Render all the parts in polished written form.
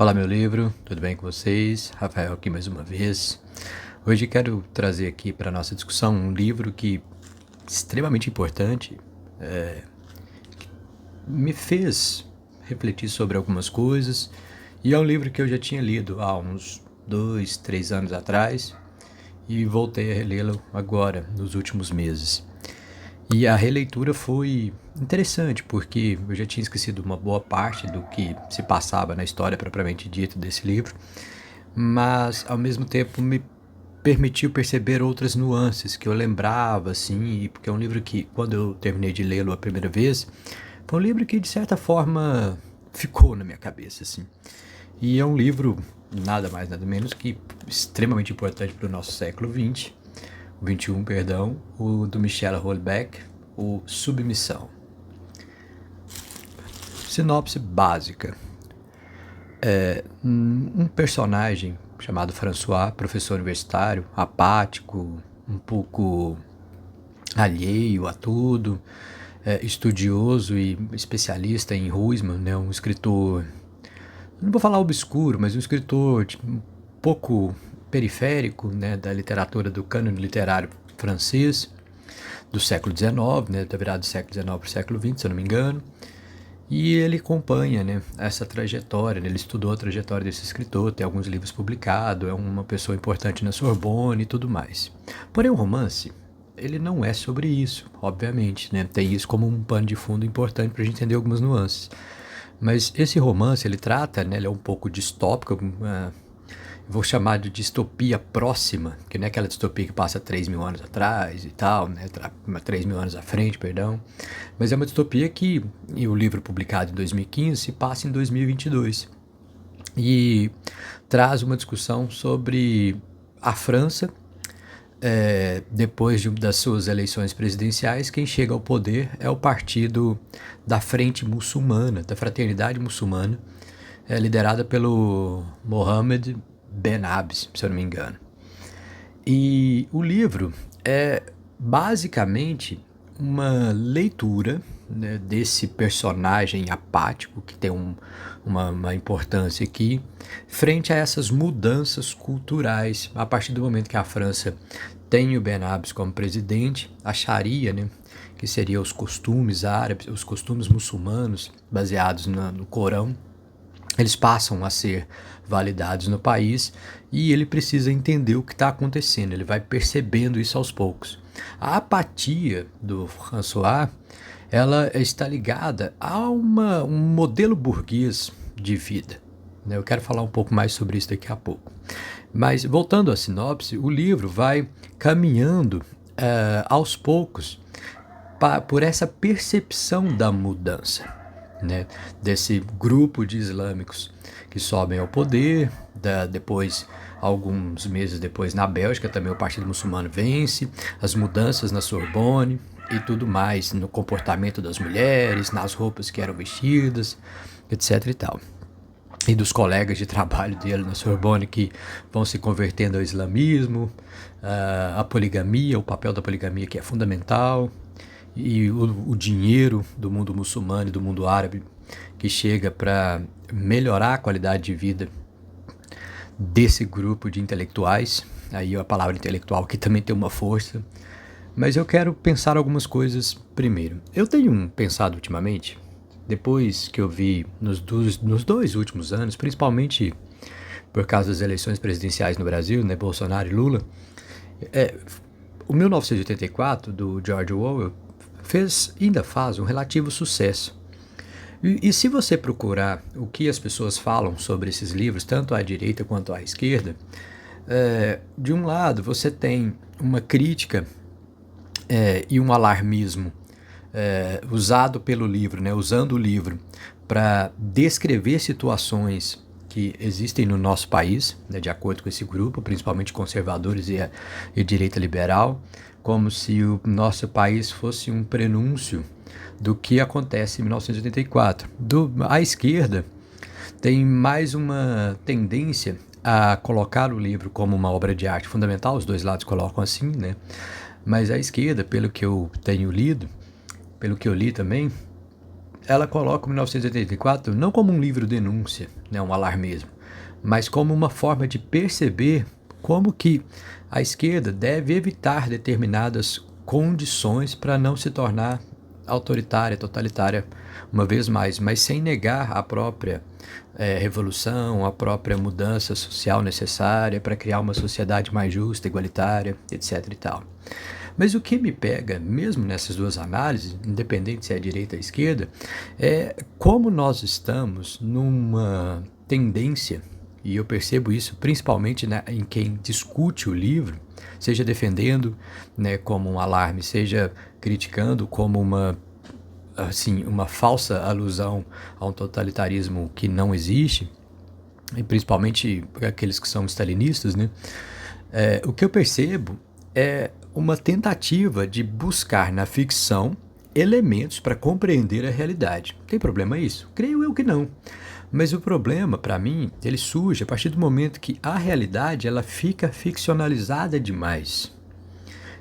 Olá, meu livro, tudo bem com vocês? Rafael aqui mais uma vez. Hoje quero trazer aqui para nossa discussão um livro que é extremamente importante, me fez refletir sobre algumas coisas, e é um livro que eu já tinha lido há uns 2, 3 anos atrás e voltei a relê-lo agora, nos últimos meses. E a releitura foi interessante, porque eu já tinha esquecido uma boa parte do que se passava na história propriamente dita desse livro, mas ao mesmo tempo me permitiu perceber outras nuances que eu lembrava, assim, porque é um livro que, quando eu terminei de lê-lo a primeira vez, foi um livro que, de certa forma, ficou na minha cabeça, assim. E é um livro, nada mais, nada menos que extremamente importante para o nosso século XX, o XXI, perdão, o do Michel Houellebecq, o Submissão. Sinopse básica. Um personagem chamado François, professor universitário, apático, um pouco alheio a tudo, estudioso e especialista em Huysmans, né, um escritor, não vou falar obscuro, mas um escritor um pouco periférico, né, da literatura, do cânone literário francês, do século XIX, né, da virada do século XIX para o século XX, se eu não me engano. E ele acompanha, né, essa trajetória, né, ele estudou a trajetória desse escritor, tem alguns livros publicados, é uma pessoa importante na Sorbonne e tudo mais. Porém, o romance, ele não é sobre isso, obviamente, né, tem isso como um pano de fundo importante para a gente entender algumas nuances. Mas esse romance, ele trata, né, ele é um pouco distópico, vou chamar de distopia próxima, que não é aquela distopia que passa 3.000 anos atrás e tal, né, 3.000 anos à frente, perdão, mas é uma distopia que, e o livro publicado em 2015, se passa em 2022, e traz uma discussão sobre a França, depois das suas eleições presidenciais. Quem chega ao poder é o partido da Frente Muçulmana, da Fraternidade Muçulmana, liderada pelo Mohammed Ben Abs, se eu não me engano. E o livro é basicamente uma leitura, né, desse personagem apático, que tem uma importância aqui, frente a essas mudanças culturais. A partir do momento que a França tem o Ben Abs como presidente, a Sharia, né, que seria os costumes árabes, os costumes muçulmanos baseados no Corão, eles passam a ser validados no país, e ele precisa entender o que está acontecendo, ele vai percebendo isso aos poucos. A apatia do François, ela está ligada a um modelo burguês de vida, né? Eu quero falar um pouco mais sobre isso daqui a pouco. Mas, voltando à sinopse, o livro vai caminhando aos poucos por essa percepção da mudança, né, desse grupo de islâmicos que sobem ao poder, depois, alguns meses depois, na Bélgica também o Partido Muçulmano vence, as mudanças na Sorbonne e tudo mais, no comportamento das mulheres, nas roupas que eram vestidas, etc e tal. E dos colegas de trabalho dele na Sorbonne que vão se convertendo ao islamismo, a poligamia, o papel da poligamia, que é fundamental, e o dinheiro do mundo muçulmano e do mundo árabe que chega para melhorar a qualidade de vida desse grupo de intelectuais. Aí a palavra intelectual que também tem uma força. Mas eu quero pensar algumas coisas primeiro. Eu tenho pensado ultimamente, depois que eu vi nos 2 últimos anos, principalmente por causa das eleições presidenciais no Brasil, né, Bolsonaro e Lula, o 1984, do George Orwell, ainda faz um relativo sucesso. E se você procurar o que as pessoas falam sobre esses livros, tanto à direita quanto à esquerda, de um lado você tem uma crítica e um alarmismo usado pelo livro, né, usando o livro para descrever situações que existem no nosso país, né, de acordo com esse grupo, principalmente conservadores e direita liberal, como se o nosso país fosse um prenúncio do que acontece em 1984. À esquerda, tem mais uma tendência a colocar o livro como uma obra de arte fundamental, os dois lados colocam assim, né? Mas a esquerda, pelo que eu tenho lido, pelo que eu li também, ela coloca o 1984 não como um livro denúncia, né, um alarmismo, mas como uma forma de perceber como que a esquerda deve evitar determinadas condições para não se tornar autoritária, totalitária, uma vez mais, mas sem negar a própria revolução, a própria mudança social necessária para criar uma sociedade mais justa, igualitária, etc. e tal. Mas o que me pega, mesmo nessas duas análises, independente se é a direita ou a esquerda, é como nós estamos numa tendência, e eu percebo isso principalmente em quem discute o livro, seja defendendo, né, como um alarme, seja criticando como uma falsa alusão a um totalitarismo que não existe, e principalmente aqueles que são stalinistas, né? O que eu percebo é uma tentativa de buscar na ficção elementos para compreender a realidade. Tem problema isso? Creio eu que não. Mas o problema, para mim, ele surge a partir do momento que a realidade ela fica ficcionalizada demais.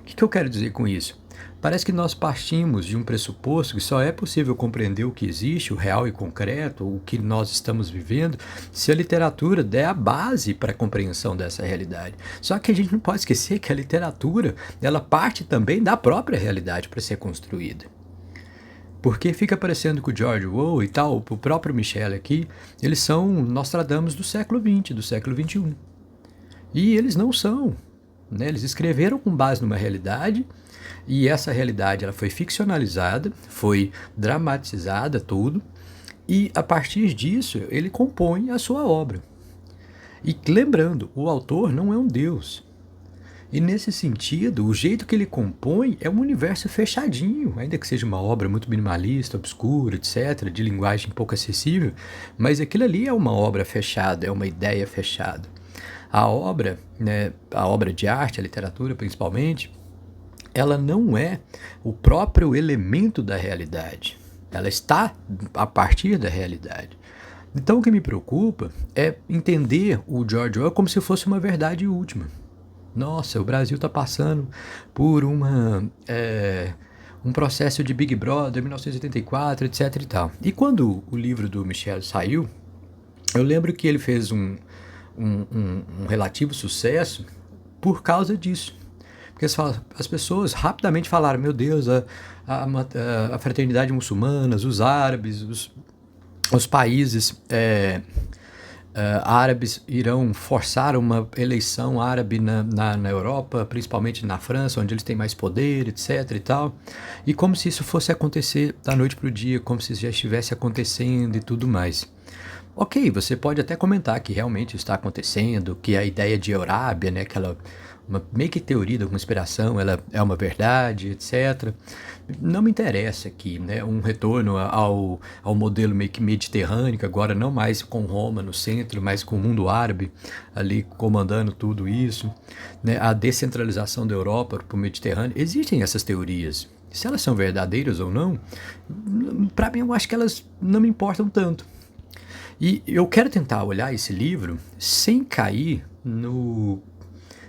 O que eu quero dizer com isso? Parece que nós partimos de um pressuposto que só é possível compreender o que existe, o real e concreto, o que nós estamos vivendo, se a literatura der a base para a compreensão dessa realidade. Só que a gente não pode esquecer que a literatura, ela parte também da própria realidade para ser construída. Porque fica parecendo que o George Orwell e tal, o próprio Michel aqui, eles são Nostradamus do século XX, do século XXI. E eles não são. Né? Eles escreveram com base numa realidade, e essa realidade ela foi ficcionalizada, foi dramatizada, tudo, e a partir disso ele compõe a sua obra. E lembrando, o autor não é um deus. E nesse sentido, o jeito que ele compõe é um universo fechadinho, ainda que seja uma obra muito minimalista, obscura, etc., de linguagem pouco acessível, mas aquilo ali é uma obra fechada, é uma ideia fechada. A obra, né, a obra de arte, a literatura principalmente, ela não é o próprio elemento da realidade. Ela está a partir da realidade. Então o que me preocupa é entender o George Orwell como se fosse uma verdade última. Nossa, o Brasil está passando por um processo de Big Brother, 1984, etc. e tal. E quando o livro do Michel saiu, eu lembro que ele fez um relativo sucesso por causa disso. Porque as pessoas rapidamente falaram, meu Deus, a fraternidade muçulmana, os árabes, os países árabes irão forçar uma eleição árabe na Europa, principalmente na França, onde eles têm mais poder, etc. e tal. E como se isso fosse acontecer da noite para o dia, como se já estivesse acontecendo e tudo mais. Ok, você pode até comentar que realmente está acontecendo, que a ideia de Eurábia, né, aquela meio que teoria da conspiração, ela é uma verdade, etc. Não me interessa aqui, né, um retorno ao modelo meio que mediterrâneo, agora não mais com Roma no centro, mas com o mundo árabe ali comandando tudo isso, né, a descentralização da Europa para o Mediterrâneo. Existem essas teorias. Se elas são verdadeiras ou não, para mim eu acho que elas não me importam tanto. E eu quero tentar olhar esse livro sem cair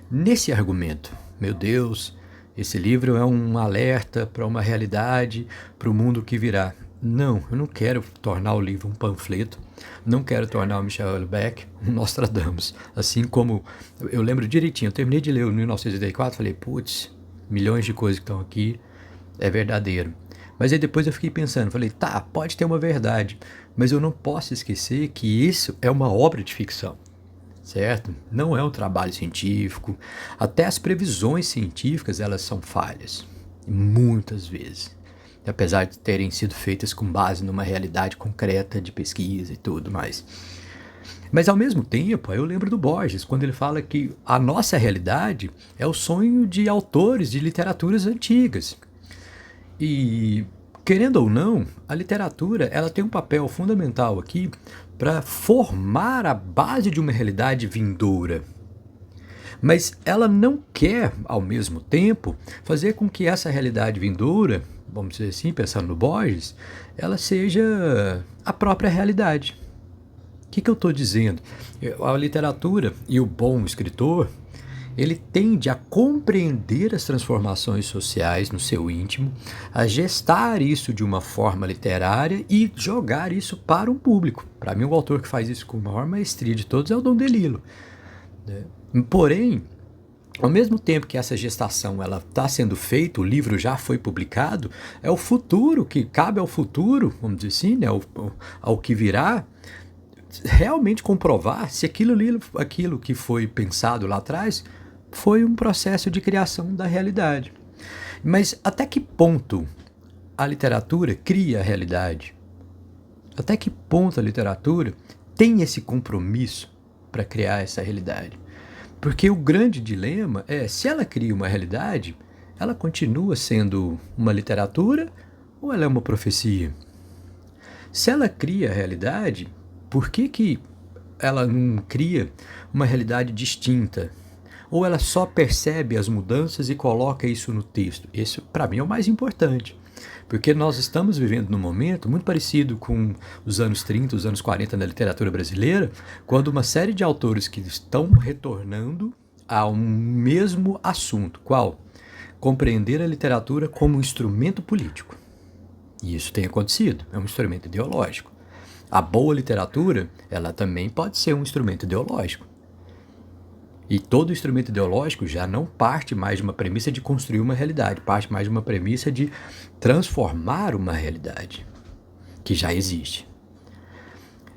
nesse argumento. Meu Deus, esse livro é um alerta para uma realidade, para o mundo que virá. Não, eu não quero tornar o livro um panfleto, não quero tornar o Michel Houellebecq um Nostradamus. Assim como, eu lembro direitinho, eu terminei de ler o 1984, falei, putz, milhões de coisas que estão aqui, é verdadeiro. Mas aí depois eu fiquei pensando, falei, tá, pode ter uma verdade, mas eu não posso esquecer que isso é uma obra de ficção, certo? Não é um trabalho científico. Até as previsões científicas, elas são falhas, muitas vezes. Apesar de terem sido feitas com base numa realidade concreta de pesquisa e tudo mais. Mas ao mesmo tempo, eu lembro do Borges, quando ele fala que a nossa realidade é o sonho de autores de literaturas antigas. E, querendo ou não, a literatura ela tem um papel fundamental aqui para formar a base de uma realidade vindoura. Mas ela não quer, ao mesmo tempo, fazer com que essa realidade vindoura, vamos dizer assim, pensando no Borges, ela seja a própria realidade. O que eu estou dizendo? A literatura e o bom escritor, ele tende a compreender as transformações sociais no seu íntimo, a gestar isso de uma forma literária e jogar isso para um público. Para mim, o autor que faz isso com a maior maestria de todos é o Dom DeLillo. Porém, ao mesmo tempo que essa gestação está sendo feita, o livro já foi publicado, é o futuro, que cabe ao futuro, vamos dizer assim, né, ao que virá, realmente comprovar se aquilo que foi pensado lá atrás foi um processo de criação da realidade. Mas até que ponto a literatura cria a realidade? Até que ponto a literatura tem esse compromisso para criar essa realidade? Porque o grande dilema é, se ela cria uma realidade, ela continua sendo uma literatura ou ela é uma profecia? Se ela cria a realidade, por que ela não cria uma realidade distinta? Ou ela só percebe as mudanças e coloca isso no texto? Isso, para mim, é o mais importante. Porque nós estamos vivendo num momento muito parecido com os anos 30, os anos 40 na literatura brasileira, quando uma série de autores que estão retornando ao mesmo assunto. Qual? Compreender a literatura como um instrumento político. E isso tem acontecido, é um instrumento ideológico. A boa literatura, ela também pode ser um instrumento ideológico. E todo instrumento ideológico já não parte mais de uma premissa de construir uma realidade, parte mais de uma premissa de transformar uma realidade que já existe.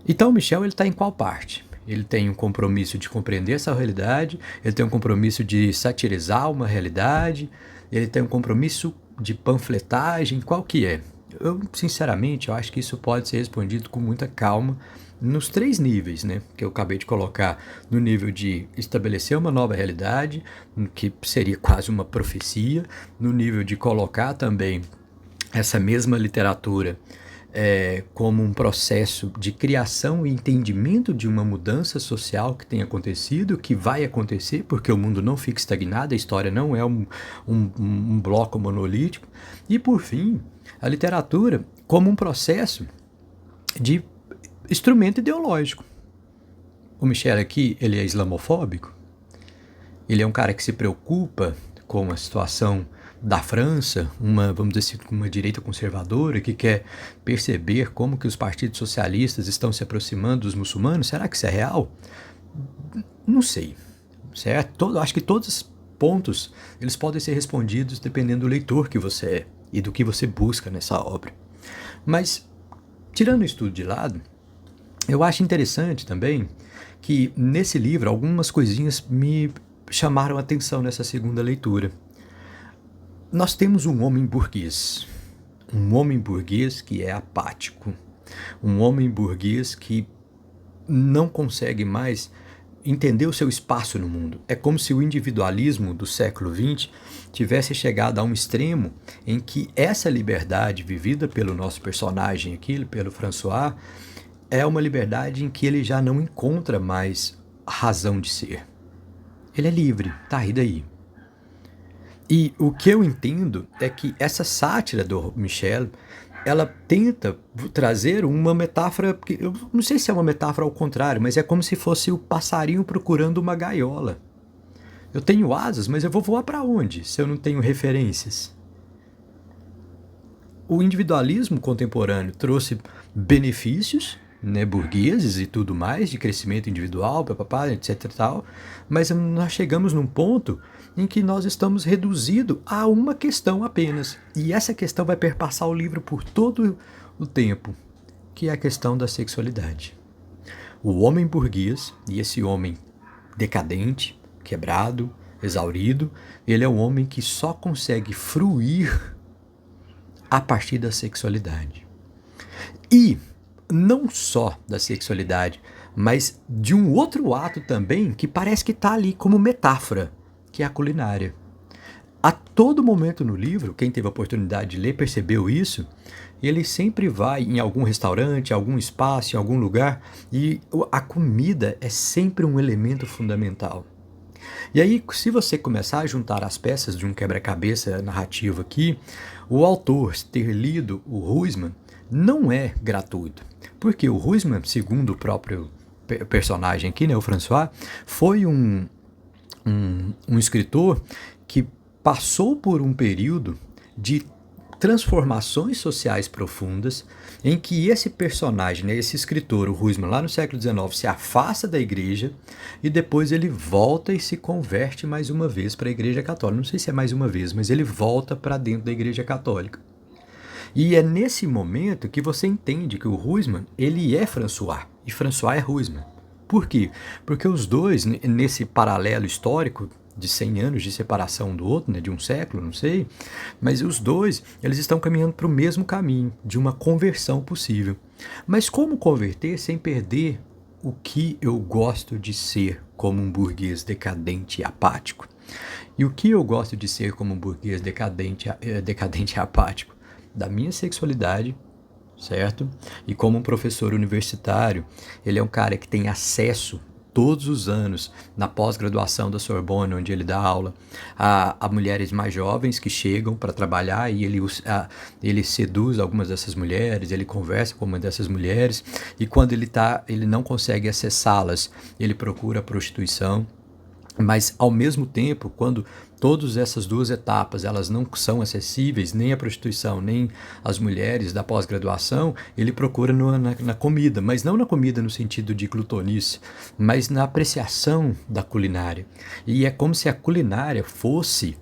Então, Michel, ele está em qual parte? Ele tem um compromisso de compreender essa realidade, ele tem um compromisso de satirizar uma realidade, ele tem um compromisso de panfletagem, qual que é? Eu, sinceramente, eu acho que isso pode ser respondido com muita calma nos 3 níveis, né, que eu acabei de colocar, no nível de estabelecer uma nova realidade, que seria quase uma profecia, no nível de colocar também essa mesma literatura como um processo de criação e entendimento de uma mudança social que tem acontecido, que vai acontecer, porque o mundo não fica estagnado, a história não é um bloco monolítico. E, por fim, a literatura como um processo de instrumento ideológico. O Michel aqui, ele é islamofóbico, ele é um cara que se preocupa com a situação da França, vamos dizer assim, uma direita conservadora que quer perceber como que os partidos socialistas estão se aproximando dos muçulmanos. Será que isso é real? Não sei, certo? Acho que todos os pontos eles podem ser respondidos dependendo do leitor que você é e do que você busca nessa obra. Mas, tirando o estudo de lado, eu acho interessante também que nesse livro algumas coisinhas me chamaram a atenção nessa segunda leitura. Nós temos um homem burguês que é apático, um homem burguês que não consegue mais entender o seu espaço no mundo. É como se o individualismo do século XX tivesse chegado a um extremo em que essa liberdade vivida pelo nosso personagem aqui, pelo François, é uma liberdade em que ele já não encontra mais razão de ser. Ele é livre, tá, e daí? E o que eu entendo é que essa sátira do Michel, ela tenta trazer uma metáfora, eu não sei se é uma metáfora ao contrário, mas é como se fosse o passarinho procurando uma gaiola. Eu tenho asas, mas eu vou voar para onde, se eu não tenho referências? O individualismo contemporâneo trouxe benefícios, né, burgueses e tudo mais, de crescimento individual, etc. Tal, mas nós chegamos num ponto em que nós estamos reduzidos a uma questão apenas. E essa questão vai perpassar o livro por todo o tempo, que é a questão da sexualidade. O homem burguês, e esse homem decadente, quebrado, exaurido, ele é um homem que só consegue fruir a partir da sexualidade. E não só da sexualidade, mas de um outro ato também que parece que está ali como metáfora, que é a culinária. A todo momento no livro, quem teve a oportunidade de ler percebeu isso, ele sempre vai em algum restaurante, algum espaço, em algum lugar, e a comida é sempre um elemento fundamental. E aí, se você começar a juntar as peças de um quebra-cabeça narrativo aqui, o autor ter lido o Huysmans não é gratuito, porque o Huysmans, segundo o próprio personagem aqui, né, o François, foi um um escritor que passou por um período de transformações sociais profundas, em que esse personagem, né, esse escritor, o Huysmans, lá no século XIX, se afasta da igreja e depois ele volta e se converte mais uma vez para a igreja católica. Não sei se é mais uma vez, mas ele volta para dentro da igreja católica. E é nesse momento que você entende que o Huysmans, ele é François, e François é Huysmans. Por quê? Porque os dois, nesse paralelo histórico de 100 anos de separação um do outro, né, de um século, não sei, mas os dois, eles estão caminhando para o mesmo caminho, de uma conversão possível. Mas como converter sem perder o que eu gosto de ser como um burguês decadente e apático? E o que eu gosto de ser como um burguês decadente e apático? Da minha sexualidade, certo? E como um professor universitário, ele é um cara que tem acesso todos os anos na pós-graduação da Sorbonne, onde ele dá aula, a mulheres mais jovens que chegam para trabalhar e ele seduz algumas dessas mulheres, ele conversa com uma dessas mulheres e quando ele não consegue acessá-las, ele procura a prostituição. Mas, ao mesmo tempo, quando todas essas duas etapas elas não são acessíveis, nem a prostituição, nem as mulheres da pós-graduação, ele procura na comida, mas não na comida no sentido de glutonice, mas na apreciação da culinária. E é como se a culinária fosse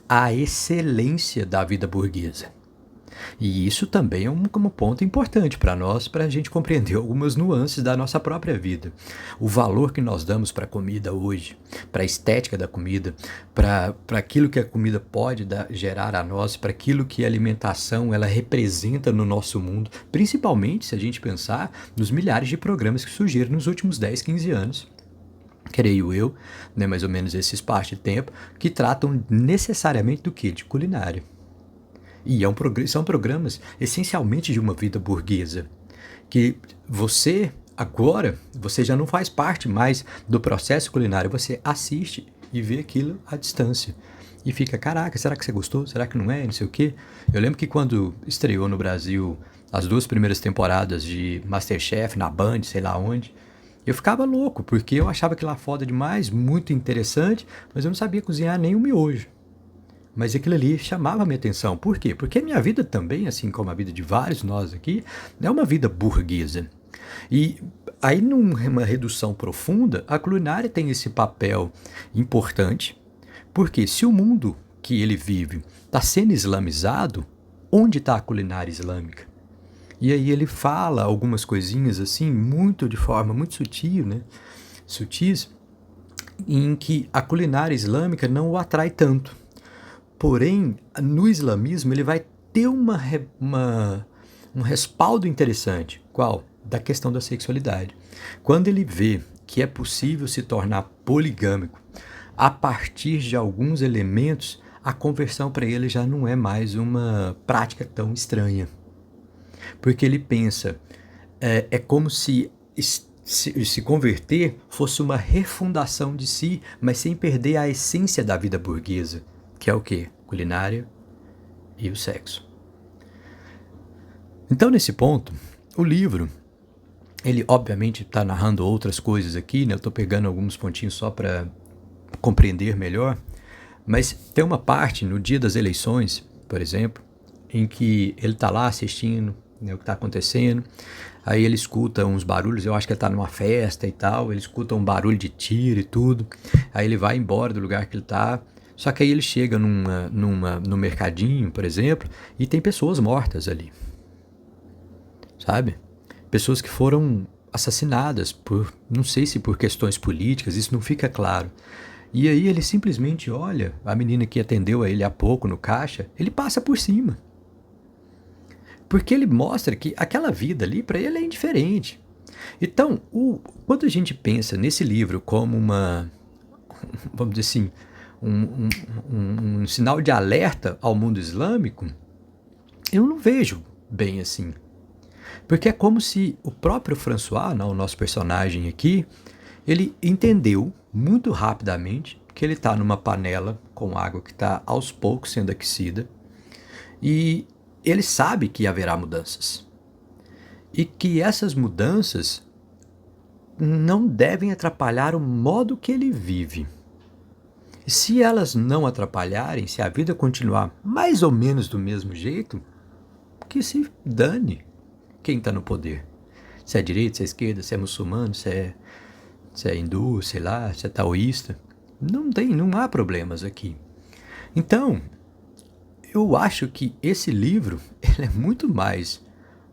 a excelência da vida burguesa. E isso também é um ponto importante para nós, para a gente compreender algumas nuances da nossa própria vida. O valor que nós damos para a comida hoje, para a estética da comida, para aquilo que a comida pode gerar a nós, para aquilo que a alimentação ela representa no nosso mundo, principalmente se a gente pensar nos milhares de programas que surgiram nos últimos 10, 15 anos. Creio eu, né, mais ou menos esse espaço de tempo, que tratam necessariamente do quê? De culinária. E são programas essencialmente de uma vida burguesa, que você já não faz parte mais do processo culinário, você assiste e vê aquilo à distância. E fica, caraca, será que você gostou? Será que não é? Não sei o quê. Eu lembro que quando estreou no Brasil as 2 primeiras temporadas de MasterChef, na Band, sei lá onde, eu ficava louco, porque eu achava aquilo lá foda demais, muito interessante, mas eu não sabia cozinhar nem um miojo. Mas aquilo ali chamava a minha atenção. Por quê? Porque a minha vida também, assim como a vida de vários nós aqui, é uma vida burguesa. E aí, numa redução profunda, a culinária tem esse papel importante, porque se o mundo que ele vive está sendo islamizado, onde está a culinária islâmica? E aí ele fala algumas coisinhas assim, de forma muito sutil, né? Sutis, em que a culinária islâmica não o atrai tanto. Porém, no islamismo, ele vai ter um respaldo interessante. Qual? Da questão da sexualidade. Quando ele vê que é possível se tornar poligâmico a partir de alguns elementos, a conversão para ele já não é mais uma prática tão estranha. Porque ele pensa, é como se converter fosse uma refundação de si, mas sem perder a essência da vida burguesa. Que é o quê? Culinária e o sexo. Então, nesse ponto, o livro, ele obviamente está narrando outras coisas aqui, né? Eu estou pegando alguns pontinhos só para compreender melhor, mas tem uma parte no dia das eleições, por exemplo, em que ele está lá assistindo, né, o que está acontecendo, aí ele escuta uns barulhos, eu acho que ele está numa festa e tal, ele escuta um barulho de tiro e tudo, aí ele vai embora do lugar que ele está. Só que aí ele chega no mercadinho, por exemplo, e tem pessoas mortas ali. Sabe? Pessoas que foram assassinadas não sei se por questões políticas, isso não fica claro. E aí ele simplesmente olha a menina que atendeu a ele há pouco no caixa, ele passa por cima. Porque ele mostra que aquela vida ali, para ele, é indiferente. Então, quando a gente pensa nesse livro como vamos dizer assim, um sinal de alerta ao mundo islâmico, eu não vejo bem assim. Porque é como se o próprio François, o nosso personagem aqui, ele entendeu muito rapidamente que ele está numa panela com água que está aos poucos sendo aquecida e ele sabe que haverá mudanças. E que essas mudanças não devem atrapalhar o modo que ele vive. Se elas não atrapalharem, se a vida continuar mais ou menos do mesmo jeito, que se dane quem está no poder. Se é direita, se é esquerda, se é muçulmano, se é hindu, sei lá, se é taoísta. Não há problemas aqui. Então, eu acho que esse livro ele é muito mais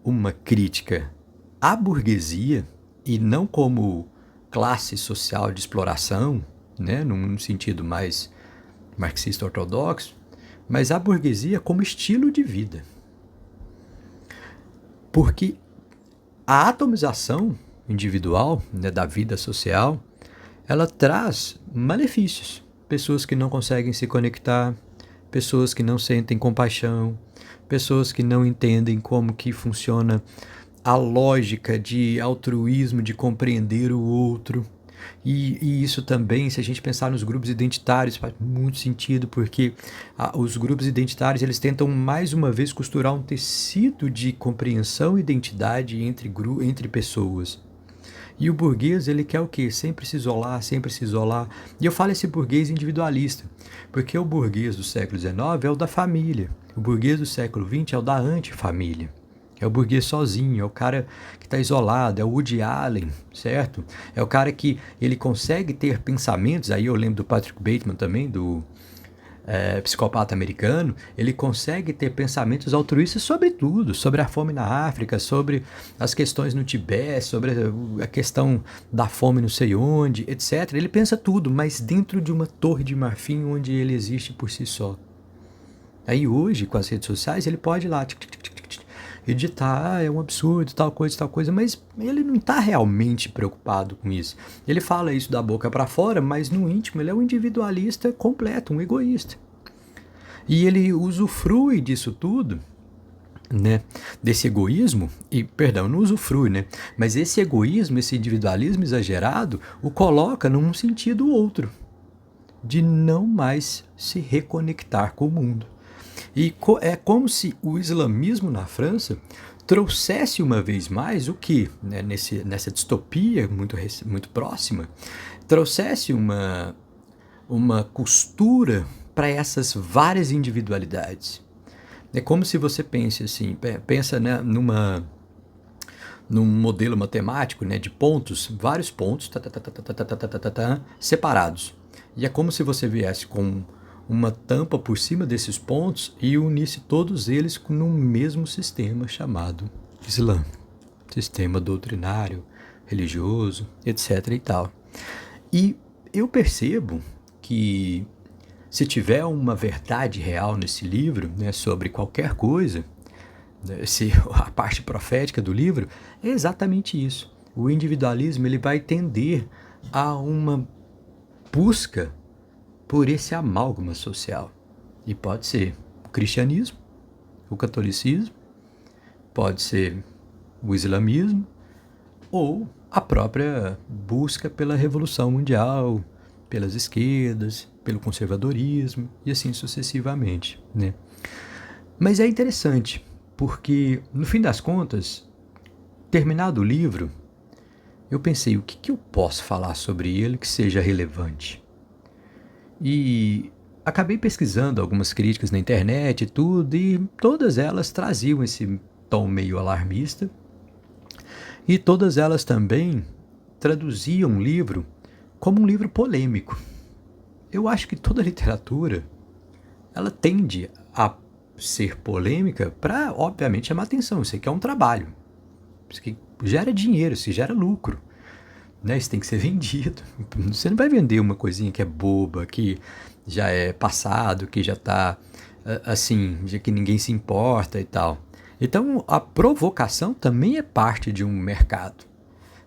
uma crítica à burguesia e não como classe social de exploração, né, num sentido mais marxista ortodoxo, mas à burguesia como estilo de vida. Porque a atomização individual, né, da vida social, ela traz malefícios. Pessoas que não conseguem se conectar, pessoas que não sentem compaixão, pessoas que não entendem como que funciona a lógica de altruísmo, de compreender o outro. E isso também, se a gente pensar nos grupos identitários, faz muito sentido, porque os grupos identitários eles tentam mais uma vez costurar um tecido de compreensão e identidade entre pessoas. E o burguês, ele quer o quê? Sempre se isolar, sempre se isolar. E eu falo esse burguês individualista, porque o burguês do século XIX é o da família. O burguês do século XX é o da antifamília. É o burguês sozinho, é o cara que está isolado, é o Woody Allen, certo? É o cara que ele consegue ter pensamentos, aí eu lembro do Patrick Bateman também, do psicopata americano, ele consegue ter pensamentos altruístas sobre tudo, sobre a fome na África, sobre as questões no Tibete, sobre a questão da fome não sei onde, etc. Ele pensa tudo, mas dentro de uma torre de marfim onde ele existe por si só. Aí hoje, com as redes sociais, ele pode ir lá editar, é um absurdo, tal coisa, mas ele não está realmente preocupado com isso. Ele fala isso da boca para fora, mas no íntimo ele é um individualista completo, um egoísta. E ele usufrui disso tudo, né, desse egoísmo, não usufrui, né, mas esse egoísmo, esse individualismo exagerado, o coloca num sentido outro, de não mais se reconectar com o mundo. E é como se o islamismo na França trouxesse uma vez mais o que, né, nessa distopia muito próxima, trouxesse uma costura para essas várias individualidades. É como se você pense assim, pensa, né, num modelo matemático, né, de pontos, vários pontos separados. E é como se você viesse com uma tampa por cima desses pontos e unisse todos eles num mesmo sistema chamado Islã. Sistema doutrinário, religioso, etc. e tal. E eu percebo que se tiver uma verdade real nesse livro, né, sobre qualquer coisa, a parte profética do livro é exatamente isso. O individualismo ele vai tender a uma busca por esse amálgama social. E pode ser o cristianismo, o catolicismo, pode ser o islamismo ou a própria busca pela revolução mundial, pelas esquerdas, pelo conservadorismo e assim sucessivamente, né? Mas é interessante, porque no fim das contas, terminado o livro, eu pensei, o que eu posso falar sobre ele que seja relevante? E acabei pesquisando algumas críticas na internet e tudo, e todas elas traziam esse tom meio alarmista, e todas elas também traduziam o livro como um livro polêmico. Eu acho que toda literatura, ela tende a ser polêmica para, obviamente, chamar atenção. Isso aqui é um trabalho. Isso aqui gera dinheiro, isso gera lucro. Né? Isso tem que ser vendido. Você não vai vender uma coisinha que é boba, que já é passado, que já está assim, já que ninguém se importa e tal. Então, a provocação também é parte de um mercado.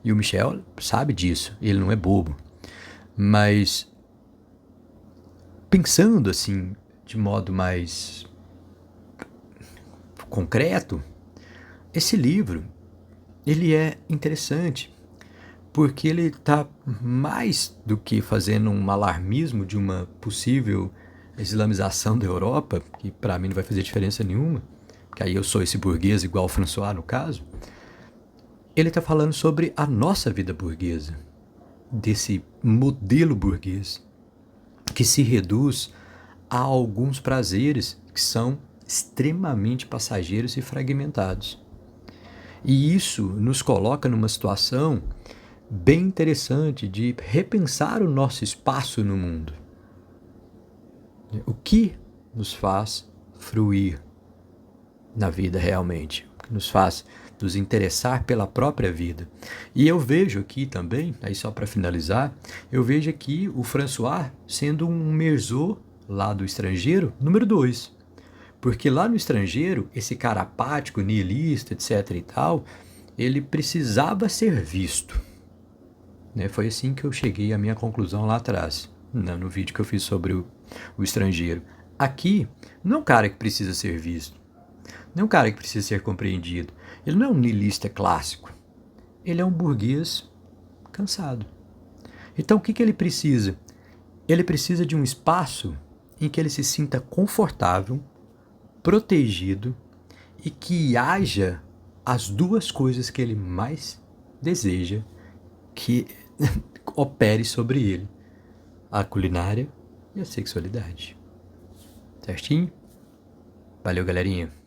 E o Michel sabe disso, ele não é bobo. Mas, pensando assim, de modo mais concreto, esse livro, ele é interessante, porque ele está mais do que fazendo um alarmismo de uma possível islamização da Europa, que para mim não vai fazer diferença nenhuma, porque aí eu sou esse burguês igual o François no caso. Ele está falando sobre a nossa vida burguesa, desse modelo burguês. que se reduz a alguns prazeres que são extremamente passageiros e fragmentados. E isso nos coloca numa situação bem interessante de repensar o nosso espaço no mundo. O que nos faz fruir na vida realmente? O que nos faz nos interessar pela própria vida? E eu vejo aqui também, aí só para finalizar, eu vejo aqui o François sendo um Meursault lá do Estrangeiro, número 2. Porque lá no Estrangeiro, esse cara apático, nihilista, etc e tal, ele precisava ser visto. Né? Foi assim que eu cheguei à minha conclusão lá atrás, no vídeo que eu fiz sobre o Estrangeiro. Aqui, não é um cara que precisa ser visto, não é um cara que precisa ser compreendido. Ele não é um niilista clássico, ele é um burguês cansado. Então o que ele precisa? Ele precisa de um espaço em que ele se sinta confortável, protegido e que haja as duas coisas que ele mais deseja que opere sobre ele: a culinária e a sexualidade. Certinho? Valeu, galerinha.